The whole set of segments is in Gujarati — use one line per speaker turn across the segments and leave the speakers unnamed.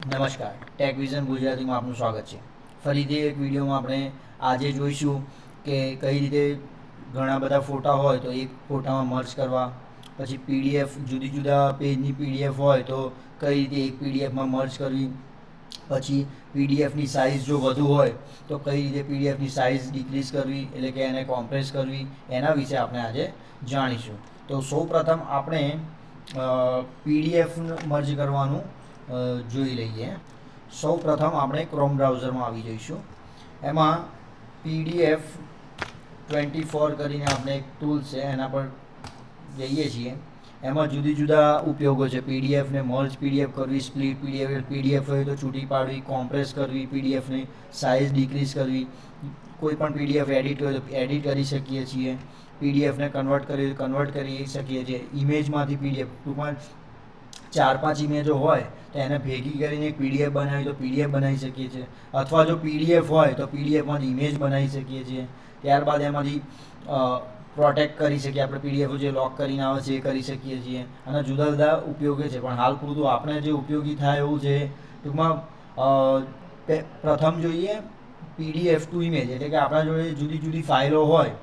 નમસ્કાર, ટેકવિઝન ગુજરાતીમાં આપનું સ્વાગત છે. ફરીથી એક વિડીયોમાં આપણે આજે જોઈશું કે કઈ રીતે ઘણા બધા ફોટા હોય તો એક ફોટામાં મર્જ કરવા, પછી પીડીએફ જુદી જુદા પેજની પીડીએફ હોય તો કઈ રીતે એક પીડીએફમાં મર્જ કરવી, પછી પીડીએફની સાઇઝ જો વધુ હોય તો કઈ રીતે પીડીએફની સાઇઝ ડિક્રીઝ કરવી, એટલે કે એને કોમ્પ્રેસ કરવી, એના વિશે આપણે આજે જાણીશું. તો સૌપ્રથમ આપણે પીડીએફ મર્જ કરવાનું જોઈ લઈએ. સૌ પ્રથમ આપણે ક્રોમ બ્રાઉઝરમાં આવી જઈશું. એમાં PDF 24 કરીને આપણે એક ટૂલ છે એના પર જઈએ છીએ. એમાં જુદી જુદા ઉપયોગો છે. પીડીએફને મર્જ પીડીએફ કરવી, સ્પ્લિટ પીડીએફ હોય તો છૂટી પાડવી, કોમ્પ્રેસ કરવી, પીડીએફની સાઇઝ ડિક્રીઝ કરવી, કોઈ પણ પીડીએફ એડિટ હોય તો એડિટ કરી શકીએ છીએ, પીડીએફને કન્વર્ટ કરવી તો કન્વર્ટ કરી શકીએ છીએ. ઇમેજમાંથી પીડીએફ, ટૂંકમાં 4-5 ઇમેજો હોય તો એને ભેગી કરીને એક પીડીએફ બનાવી તો પીડીએફ બનાવી શકીએ છીએ, અથવા જો પીડીએફ હોય તો પીડીએફમાંથી ઇમેજ બનાવી શકીએ છીએ. ત્યારબાદ એમાંથી પ્રોટેક્ટ કરી શકીએ, આપણે પીડીએફ જે લોક કરીને આવે છે એ કરી શકીએ છીએ. અને જુદા જુદા ઉપયોગો છે, પણ હાલ પૂરતું આપણે જે ઉપયોગી થાય એવું છે. ટૂંકમાં પ્રથમ જોઈએ PDF ટુ ઇમેજ, એટલે કે આપણા જોડે જુદી જુદી ફાઇલો હોય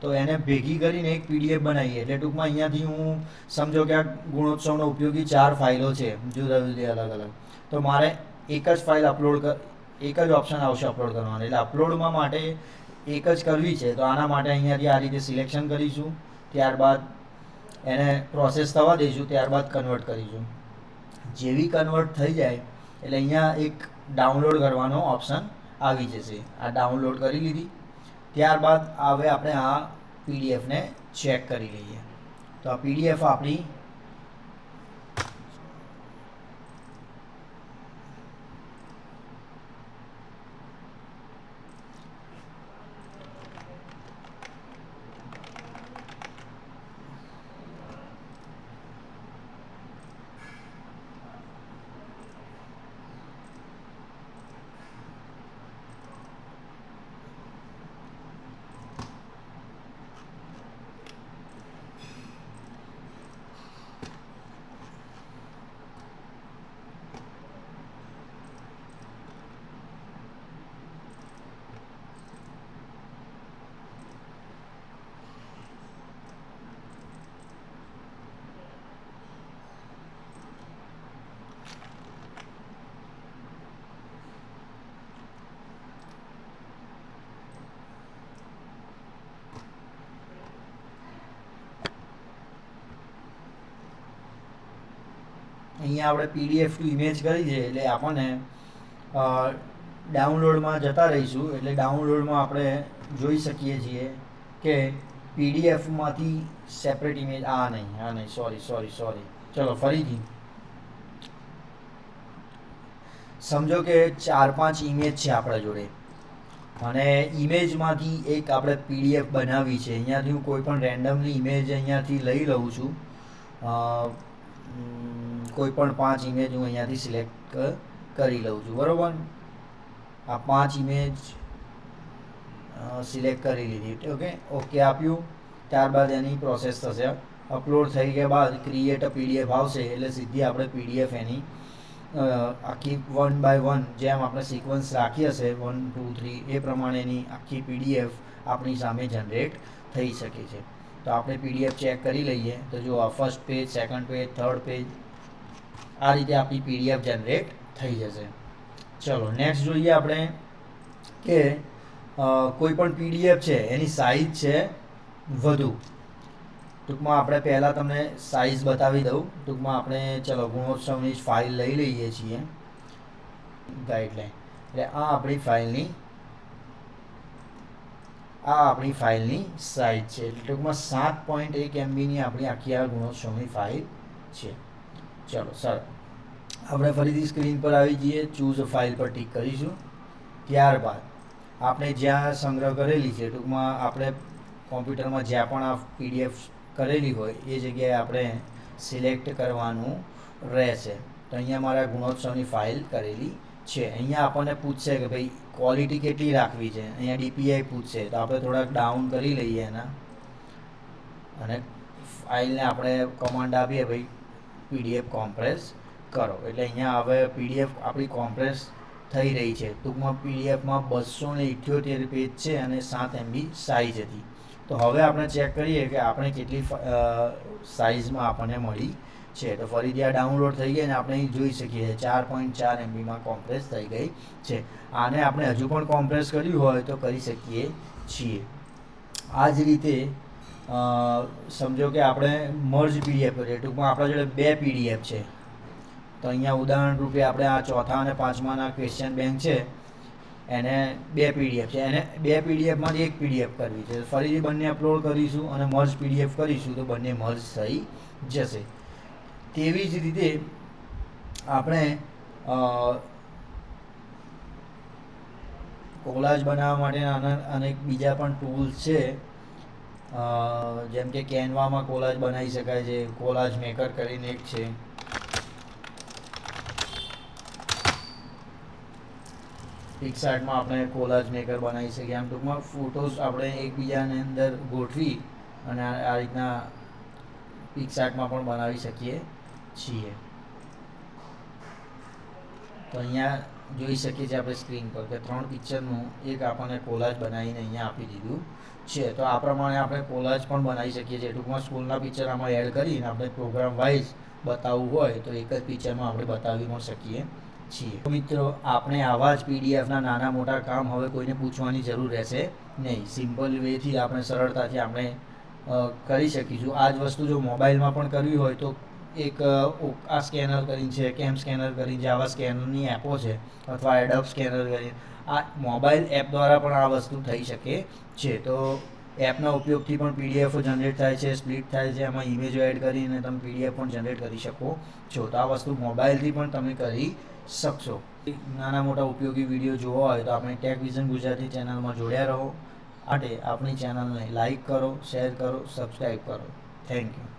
તો એને ભેગી કરીને એક પીડીએફ બનાવીએ. એટલે ટૂંકમાં અહીંયાથી હું સમજો કે આ ગુણોત્સવનો ઉપયોગી 4 ફાઇલો છે જુદા જુદી અલગ અલગ, તો મારે એક જ ફાઇલ એક જ ઓપ્શન આવશે અપલોડ કરવાનો. એટલે અપલોડમાં માટે એક જ કરવી છે તો આના માટે અહીંયાથી આ રીતે સિલેક્શન કરીશું, ત્યારબાદ એને પ્રોસેસ થવા દઈશું, ત્યારબાદ કન્વર્ટ કરીશું. જેવી કન્વર્ટ થઈ જાય એટલે અહીંયા એક ડાઉનલોડ કરવાનો ઓપ્શન આવી જશે. આ ડાઉનલોડ કરી લીધી, ત્યારબાદ હવે આપણે આ પીડીએફને ચેક કરી લઈએ. તો આ પીડીએફ આપણી અહીંયા આપણે પીડીએફ ટુ ઇમેજ કરી છે એટલે આપણને ડાઉનલોડમાં જતા રહીશું. એટલે ડાઉનલોડમાં આપણે જોઈ શકીએ છીએ કે પીડીએફમાંથી સેપરેટ ઇમેજ આ નહીં સોરી ચલો ફરીથી સમજો કે 4-5 ઇમેજ છે આપણા જોડે અને ઇમેજમાંથી એક આપણે પીડીએફ બનાવી છે. અહીંયાથી હું કોઈ પણ રેન્ડમલી ઇમેજ અહીંયાથી લઈ લઉં છું. કોઈ પણ 5 ઇમેજ હું અહીંયાથી સિલેક્ટ કરી લઉં છું, બરાબર. આ 5 ઇમેજ સિલેક્ટ કરી લીધી, ઓકે આપ્યું. ત્યારબાદ એની પ્રોસેસ થશે. અપલોડ થઈ ગયા બાદ ક્રિએટ અ પીડીએફ આવશે એટલે સીધી આપણે પીડીએફ એની આખી 1 બાય 1 જેમ આપણે સિક્વન્સ રાખી હશે 1 2 3 એ પ્રમાણેની આખી પીડીએફ આપણી સામે જનરેટ થઈ શકે છે. તો આપણે પીડીએફ ચેક કરી લઈએ. તો જો આ first page, second page, third page, આ રીતે આપણી પીડીએફ જનરેટ થઈ જશે. ચલો નેક્સ્ટ જોઈએ આપણે કે કોઈ પણ પીડીએફ છે એની સાઇઝ છે વધુ. ટૂંકમાં આપણે પહેલાં તમને સાઇઝ બતાવી દઉં. ટૂંકમાં આપણે ચલો ગુણોત્સવની જ ફાઇલ લઈ લઈએ છીએ, ગાઈડલાઈન. એટલે આ આપણી ફાઇલની સાઇઝ છે. એટલે ટૂંકમાં 7.1 MBની આપણી આખી આ ગુણોત્સવની ફાઇલ છે. ચલો સર આપણે ફરીથી સ્ક્રીન પર આવી જઈએ, ચૂઝ ફાઇલ પર ટિક કરીશું. ત્યારબાદ આપણે જ્યાં સંગ્રહ કરેલી છે, ટૂંકમાં આપણે કોમ્પ્યુટરમાં જ્યાં પણ આ પીડીએફ કરેલી હોય એ જગ્યાએ આપણે સિલેક્ટ કરવાનું રહેશે. તો અહીંયા મારા ગુણોત્સવની ફાઇલ કરેલી છે. અહીંયા આપણને પૂછશે કે ભાઈ ક્વોલિટી કેટલી રાખવી છે. અહીંયા DPI પૂછશે તો આપણે થોડાક ડાઉન કરી લઈએ એના, અને ફાઇલને આપણે કમાન્ડ આપીએ ભાઈ PDF કોમ્પ્રેસ કરો એટલે અહીંયા હવે પીડીએફ આપણી કોમ્પ્રેસ થઈ રહી છે. ટૂંકમાં પીડીએફમાં 278 પેજ છે અને 7 MB સાઇઝ હતી. તો હવે આપણે ચેક કરીએ કે આપણે કેટલી સાઇઝમાં આપણને મળી છે. તો ફરીથી આ ડાઉનલોડ થઈ ગઈ અને આપણે અહીં જોઈ શકીએ 4.4 MBમાં કોમ્પ્રેસ થઈ ગઈ છે. આને આપણે હજુ પણ કોમ્પ્રેસ કર્યું હોય તો કરી શકીએ છીએ. આ જ રીતે સમજો કે આપણે મર્જ પીડીએફ કરીએ. ટૂંકમાં આપણા જોડે 2 પીડીએફ છે. તો અહીંયા ઉદાહરણ રૂપે આપણે આ ચોથા અને પાંચમાના ક્વેશ્ચન બેંક છે એને 2 પીડીએફ છે, એને 2 પીડીએફમાંથી 1 પીડીએફ કરવી છે. ફરીથી બંને અપલોડ કરીશું અને મર્જ પીડીએફ કરીશું તો બંને મર્જ થઈ જશે. તેવી જ રીતે આપણે કોલાજ બનાવવા માટેના અનેક બીજા પણ ટૂલ્સ છે. જેમ કે કેનવામાં કોલાજ બનાવી શકાય છે. કોલાજ મેકર કરીને એક છે. પિક્સાર્ટમાં આપણે કોલાજ મેકર બનાવી શકીએ. આમ ટૂંકમાં ફોટોસ આપણે એકબીજાની અંદર ગોઠવી અને આ રીતના પિક્સાર્ટમાં પણ બનાવી શકીએ છીએ. તો અહીંયા જોઈ શકીએ છીએ આપણે સ્ક્રીન પર કે 3 પિક્ચરનું એક આપણને કોલાજ બનાવીને અહીંયા આપી દીધું છે. તો આ પ્રમાણે આપણે કોલાજ પણ બનાવી શકીએ છીએ. ટૂંકમાં સ્કૂલના પિક્ચર આમાં એડ કરીને આપણે પ્રોગ્રામ વાઇઝ બતાવવું હોય તો એક જ પિક્ચરમાં આપણે બતાવી પણ શકીએ છીએ. મિત્રો, આપણે આવા જ પીડીએફના નાના મોટા કામ હવે કોઈને પૂછવાની જરૂર રહેશે નહીં. સિમ્પલ વેથી આપણે સરળતાથી આપણે કરી શકીશું. આ જ વસ્તુ જો મોબાઈલમાં પણ કરવી હોય તો એક આ સ્કેનર કરીને છે, કેમ સ્કેનર કરીને છે, આવા સ્કેનરની એપો છે અથવા એડોબ સ્કેનર કરીને આ મોબાઈલ એપ દ્વારા પણ આ વસ્તુ થઈ શકે છે. તો એપના ઉપયોગથી પણ પીડીએફ જનરેટ થાય છે, સ્પ્લિટ થાય છે, એમાં ઇમેજો એડ કરીને તમે પીડીએફ પણ જનરેટ કરી શકો છો. તો આ વસ્તુ મોબાઈલથી પણ તમે કરી શકશો. નાના મોટા ઉપયોગી વિડીયો જોવા હોય તો આપણે ટેકવિઝન ગુજરાતી ચેનલમાં જોડ્યા રહો. માટે આપણી ચેનલને લાઈક કરો, શેર કરો, સબસ્ક્રાઈબ કરો. Thank you.